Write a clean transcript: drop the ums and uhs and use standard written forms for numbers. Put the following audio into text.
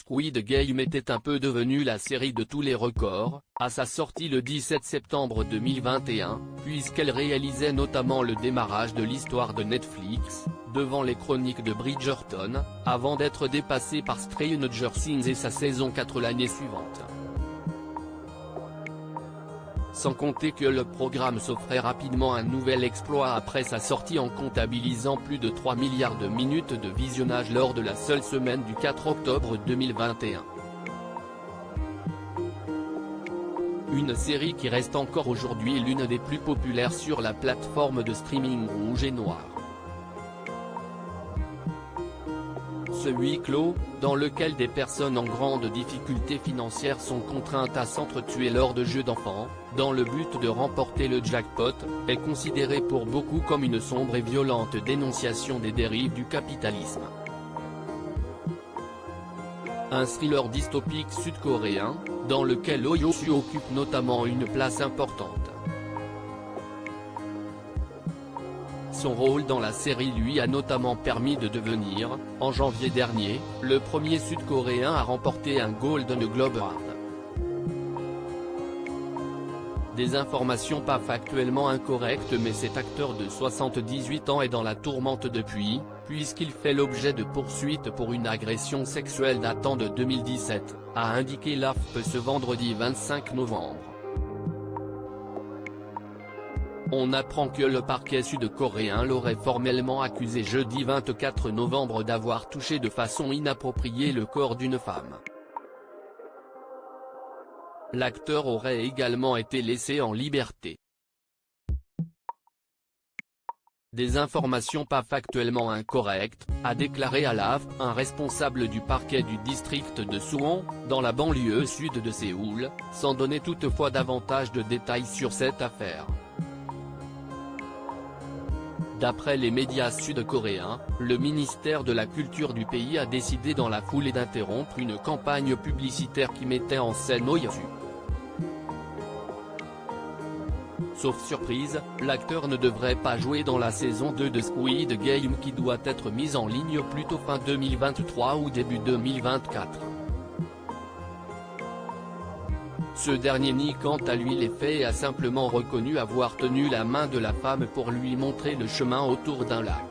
Squid Game était un peu devenue la série de tous les records, à sa sortie le 17 septembre 2021, puisqu'elle réalisait notamment le démarrage de l'histoire de Netflix, devant les chroniques de Bridgerton, avant d'être dépassée par Stranger Things et sa saison 4 l'année suivante. Sans compter que le programme s'offrait rapidement un nouvel exploit après sa sortie en comptabilisant plus de 3 milliards de minutes de visionnage lors de la seule semaine du 4 octobre 2021. Une série qui reste encore aujourd'hui l'une des plus populaires sur la plateforme de streaming Rouge et Noir. Ce huis clos, dans lequel des personnes en grande difficulté financière sont contraintes à s'entretuer lors de jeux d'enfants, dans le but de remporter le jackpot, est considéré pour beaucoup comme une sombre et violente dénonciation des dérives du capitalisme. Un thriller dystopique sud-coréen, dans lequel Oh Yoo-soo occupe notamment une place importante. Son rôle dans la série lui a notamment permis de devenir, en janvier dernier, le premier Sud-Coréen à remporter un Golden Globe Award. Des informations pas factuellement incorrectes, mais cet acteur de 78 ans est dans la tourmente depuis, puisqu'il fait l'objet de poursuites pour une agression sexuelle datant de 2017, a indiqué l'AFP ce vendredi 25 novembre. On apprend que le parquet sud-coréen l'aurait formellement accusé jeudi 24 novembre d'avoir touché de façon inappropriée le corps d'une femme. L'acteur aurait également été laissé en liberté. Des informations pas factuellement incorrectes, a déclaré à l'AFP un responsable du parquet du district de Suwon, dans la banlieue sud de Séoul, sans donner toutefois davantage de détails sur cette affaire. D'après les médias sud-coréens, le ministère de la Culture du pays a décidé dans la foulée d'interrompre une campagne publicitaire qui mettait en scène Oh Yoo-soo. Sauf surprise, l'acteur ne devrait pas jouer dans la saison 2 de Squid Game qui doit être mise en ligne plutôt fin 2023 ou début 2024. Ce dernier nie quant à lui les faits et a simplement reconnu avoir tenu la main de la femme pour lui montrer le chemin autour d'un lac.